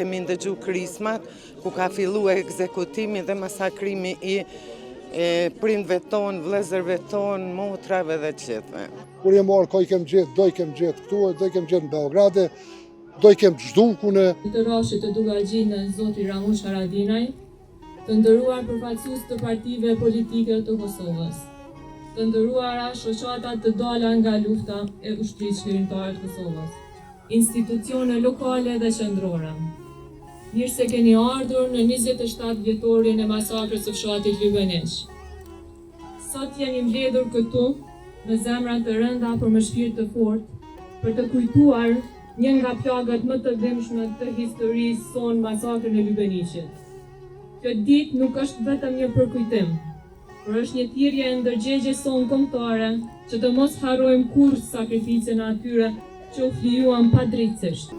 kemi ndëgju krismat, ku ka fillu ekzekutimi dhe masakrimi i prindve tonë, vëllezërve tonë, motrave dhe të gjithëve. Kur jem marrë, ka i kem gjithë, do i kem gjithë këtu, do i kem gjithë në Beograde, do i kem zhdukune. Të rashit të Dugagjinë zoti Ramush Haradinaj, të ndëruar përfaqësues të partive politike të Kosovës, të ndëruara shoqata të dala nga lufta e ushtrisë çlirimtare të Kosovës, institucione lokale dhe qendrore. Mirë se keni ardhur në 27 vjetorin e masakrës së fshatit Lybeniq. Sot jemi mbledhur këtu me zemra të rënda por me shpirt të fortë për të kujtuar një nga plagat më të dëmshme të historisë sonë, masakrën e Lybeniqit. Kjo ditë nuk është vetëm një përkujtim, por është një thirrje e ndërgjegjes sonë kombëtare që të mos harrojmë kurrë sakrificën e atyre që u flijuan padrejtësisht.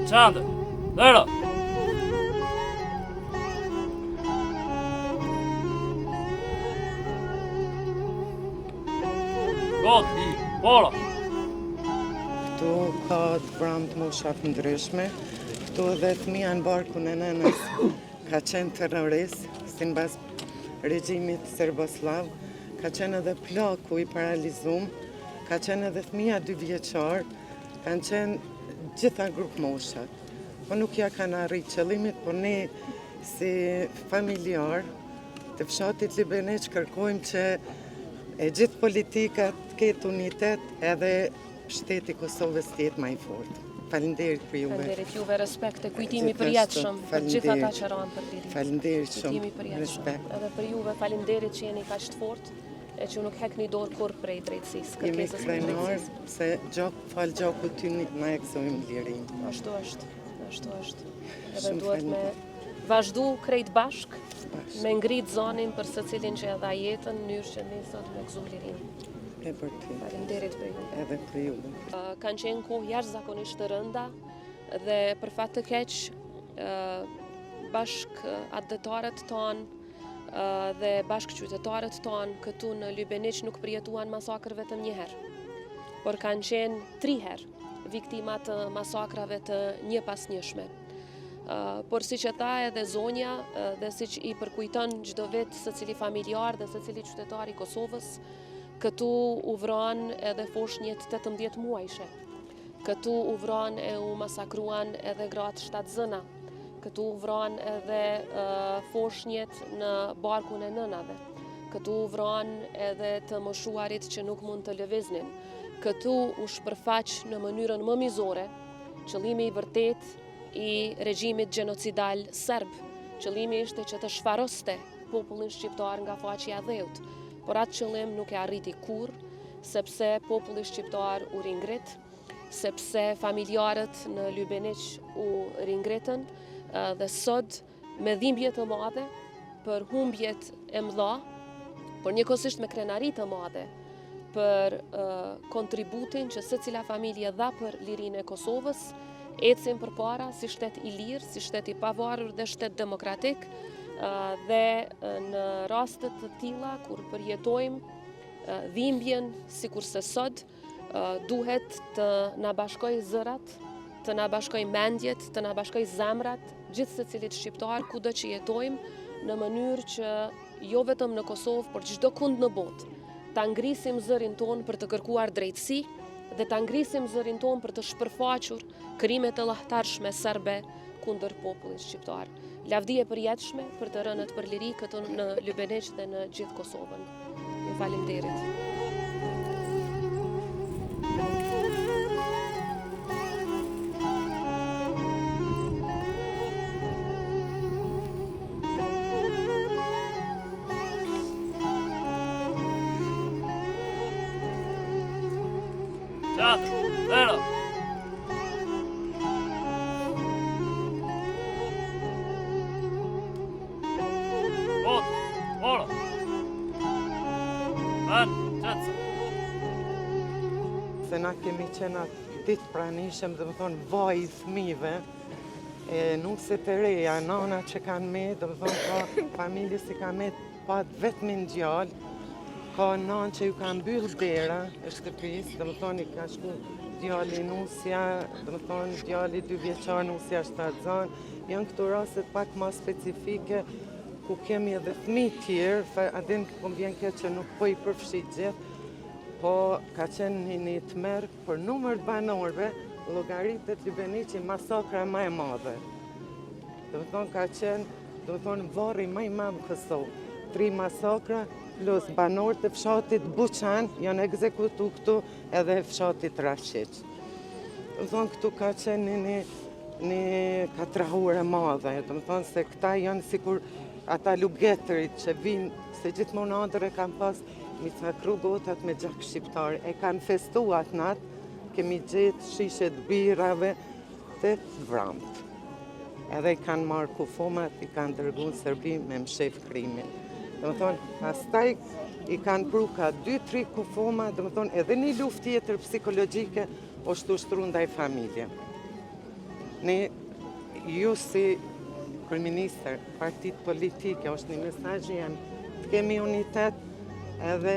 Çantë, lëro. Goti, polo. Këtu ka të pramë të moshat ndryshme, këtu edhe fëmia në barkun e nënës ka qenë terrorist, si në bazë regjimit serboslav, ka qenë edhe plaku i paralizum, ka qenë edhe fëmia 2 vjeçar, kanë qenë gjitha grupë moshat. Po nuk ja kanë arrit qëllimit, por ne si familjar të fshatit Lybeniq kërkojmë që e gjithë politikat të ketë unitet edhe shteti Kosovës të jetë më i fortë. Faleminderit për juve. Faleminderit juve, respekt e kujtimi përjetshëm për gjithë ata që ranë për lirin. Faleminderit shumë. Respekt. Edhe për juve faleminderit që jeni kaq të fortë e që nuk hekni dorë kur prej drejtësisë, kërkesës së drejtësisë. Se falë gjaku ty na e gëzojmë lirinë. Ashtu është. Edhe duhet me vazhdu krejt bashk, me ngrit zonin për secilin që edha jetën, në mënyrë që ne sot me gëzojmë lirinë. E për ty. Faleminderit për ju. Edhe për ju. Kanë qenë kohë jashtëzakonisht të rënda dhe për fat të keq bashkëadetarët tonë dhe bashkëqytetarët tonë këtu në Lubeniq nuk përjetuan masakrëve të njëherë, por kanë qenë 3 herë viktimat të masakrave të një pas njëshme. Por si që tha edhe zonja dhe si që i përkujton çdo vit secili familjar dhe secili qytetar i Kosovës, këtu u vran edhe foshnjët 18 muajshe. Këtu u vran e u masakruan edhe gratë 7 zëna. Këtu u vran edhe foshnjët në barkun e nënave. Këtu u vran edhe të moshuarit që nuk mund të lëviznin. Këtu u shpërfaq në mënyrën më mizore qëllimi i vërtet i regjimit gjenocidal serb. Qëllimi ishte që të shfaroste popullin shqiptar nga faqja e dheut, por atë qëllim nuk e arriti kurrë, sepse populli shqiptar u ringrit, sepse familjarët në Lubeniq u ringritën dhe sot me dhimbje të madhe për humbjet e mëdha, por njëkohësisht me krenari të madhe për kontributin që secila familje dha për lirinë e Kosovës, ecim përpara si shtet i lirë, si shtet i pavarur dhe shtet demokratik, dhe në rastet të tilla kur përjetojmë dhimbjen sikurse sot, duhet të na bashkoj zërat, të na bashkoj mendjet, të na bashkoj zemrat, gjithë secilit shqiptar kudo që jetojmë, në mënyrë që jo vetëm në Kosovë, por çdo kund në botë, ta ngrisim zërin ton për të kërkuar drejtësi dhe ta ngrisim zërin ton për të shpërfaqur krimet e llahtarshme serbe kundër popullit shqiptar. Lavdi e përjetshme për të rënët për liri këtu në Lubeniq dhe në gjithë Kosovën. Ju faleminderit. Çantë, lero. Vot, pola. Qëtëse. Se na kemi qenë atë ditë pranishëm, dhe më thonë vaj i fëmijëve, nuset e reja, nana që kanë me, dhe më thonë ka familje si kanë me pat vetëm gjallë, ka nanë që ju kanë mbyllë dera e shtëpisë, dhe më thonë i ka shku djali Nusja, dhe më thonë djali 2 vjeçar Nusja Shtarzan, janë këto rastet pak ma specifike, ku kemi edhe fëmijë tjerë, adin po m'vjen keq që nuk po i përfshit gjithë, po ka qenë një tmerr për numër të banorëve, llogaritet Lubeniqi masakra më e madhe. Dhe më thonë ka qenë, dhe më thonë varri më i madh në Kosovë. 3 masakra plus banorët e fshatit Buçan janë ekzekutu këtu edhe fshatit Rashqiq. Dhe më thonë këtu ka qenë një katrahur e madhe, dhe më thonë se këta janë sikur ata lugetërit që vinë, se gjithmonë ëndër e kanë pas mi cakru gotat me gjak shqiptar, e kanë festuat natë, kemi gjetë shishet birave të vramt. Edhe i kanë marrë kufomat, i kanë dërgu në Serbi me mshef krimin. Dhe më thonë, pastaj i kanë pru ka 2-3 kufoma, dhe më thonë, edhe një luft tjetër psikologjike është ushtru ndaj familje. Ne, ju si kryeministër, partit politike, është një mesazh janë të kemi unitet edhe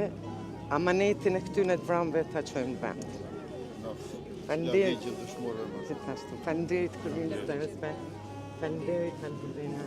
amanetin e këtyne të vramëve ta çojmë në vend. Faleminderit gjithashtu. Faleminderit kryeministërës, faleminderit Albina.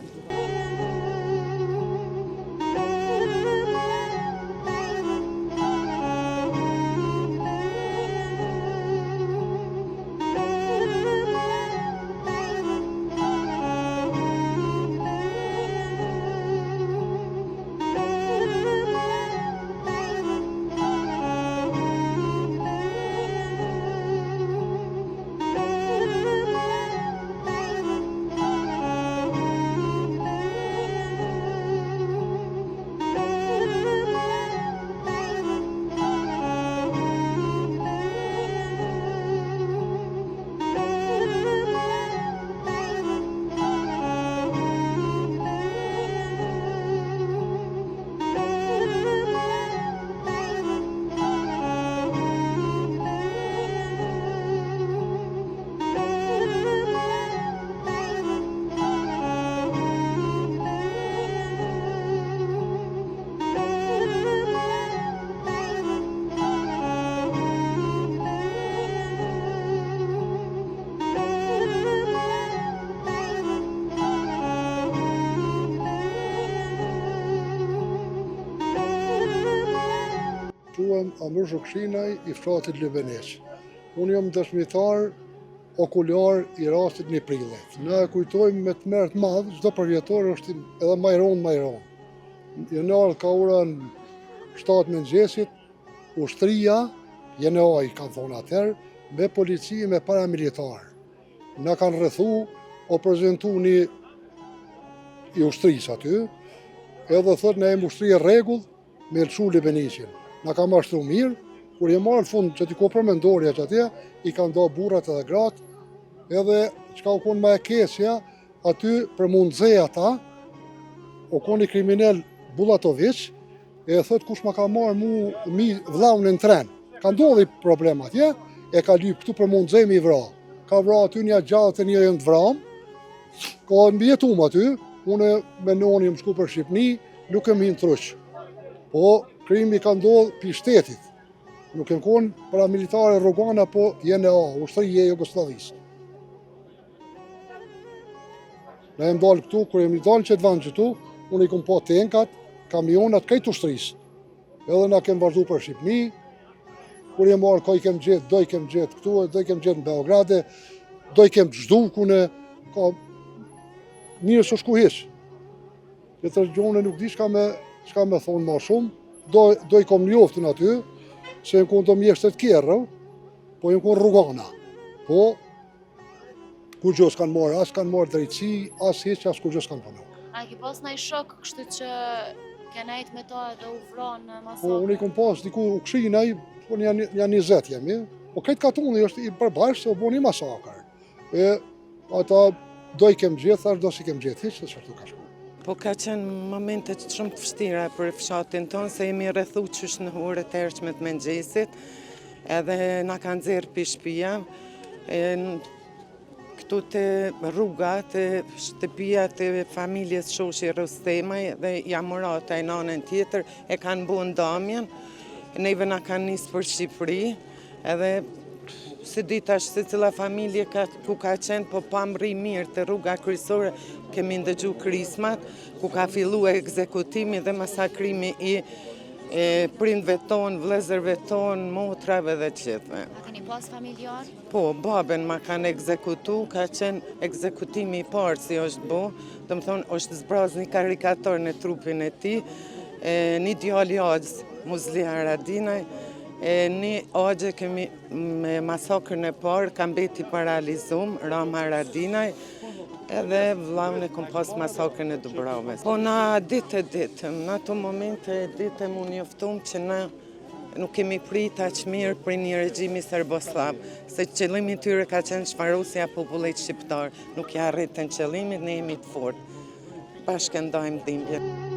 quhem Amir Zhukshinaj i fshatit Lybeneq. Unë jam dëshmitar okular i rastit 1 prillit. Ne kujtojmë me tmerr të madh, çdo përvjetor është edhe më i rond. Janar ka orën 7 mëngjesit, ushtria, JNA-i kanë thonë atëherë, me polici me paramilitar. Na kanë rrethu, o prezentu një i ushtrisë aty, edhe thot ne jemi ushtri e rregull me lëshu Lybeneqin. Na ka mashtru mirë, kur je marrë fund që t'i ko përmendorja që atje, i kanë do burrat edhe gratë, edhe çka u konë ma e kesja, aty për mundëzej ata, u konë i kriminel Bulatovic, e thot kush ma ka marrë mi vllaun në tren. Ka ndodhi problem atje, e ka lyp këtu për mundëzej me i vra. Ka vra aty një gjatë e një të vram, ka mbijetum aty, unë me noni më shku për Shqipni, nuk e minë truq. Po, krimi ka ndodhë për shtetit. Nuk e në konë paramilitare Rogana, po JNA, ushtërije Jugoslavisë. Ne e dalë këtu, kër e më dalë që të vanë këtu, unë i kom po tenkat, kamionat, kajtë ushtërisë. Edhe na kem vazhdu për Shqipni, kur e marë ka i kem gjetë, do i kem gjetë këtu, do i kem gjetë në Beograde, do i kem gjdu kune, ka mirë së shku hiq. Që të gjone nuk di shka me thonë ma shumë, do i kom njoftën aty, se në konë të mjeshtet kjerë, po në konë Rugana. Po, kur gjë s'kanë marë, as kanë marë drejtësi, as hiq, as kur gjë s'kanë përnu. A ki pas në i shok, kështu që kenajt me ta edhe u vronë në masakër? Po, unë i kom pas, diku u kshinaj, po janë 20 jemi, po këtë katuni është i përbashkë se u bo një masakër. E ata do i kem gjithë, thash do si kem gjithë, hiq, se qërtu ka shku. Po ka qenë momentet shumë të vështira për fshatin tonë, se jemi rrethu qysh në orët e hershme të mëngjesit, edhe na kanë nxjerrë pi shtëpia, këtu të rruga, të shtëpia të familjes shoshi Rostemaj dhe Jamurata e nanën tjetër e kanë bu ndamjen, neve na kanë nisë për Shqipëri, edhe se ditash se cila familje ku ka qenë, po pa mri mirë të rruga kryesore, kemi ndëgju krismat, ku ka fillu ekzekutimi dhe masakrimi i prindve tonë, vëllezërve tonë, motrave dhe qetëve. A keni pas familjar? Po, baben ma kanë ekzekutu, ka qenë ekzekutimi i parë si është bo, të më thonë është zbraz një karikator në trupin e ti, një djali Agjës, Muzli Haradinaj, një Agjë kemi me masakrën e parë, kam beti paralizum, Ram Haradinaj, edhe vllaun e kom pas masakrën e Dubravës. Po na ditëm, në ato momente ditëm unë njoftum që na nuk kemi prit aq mirë për një regjimi serboslav, se qëllimi tyre ka qenë shfarosja popullit shqiptar, nuk ja arritën qëllimit, ne jemi të fortë. Bashkë ndajmë dhimbje.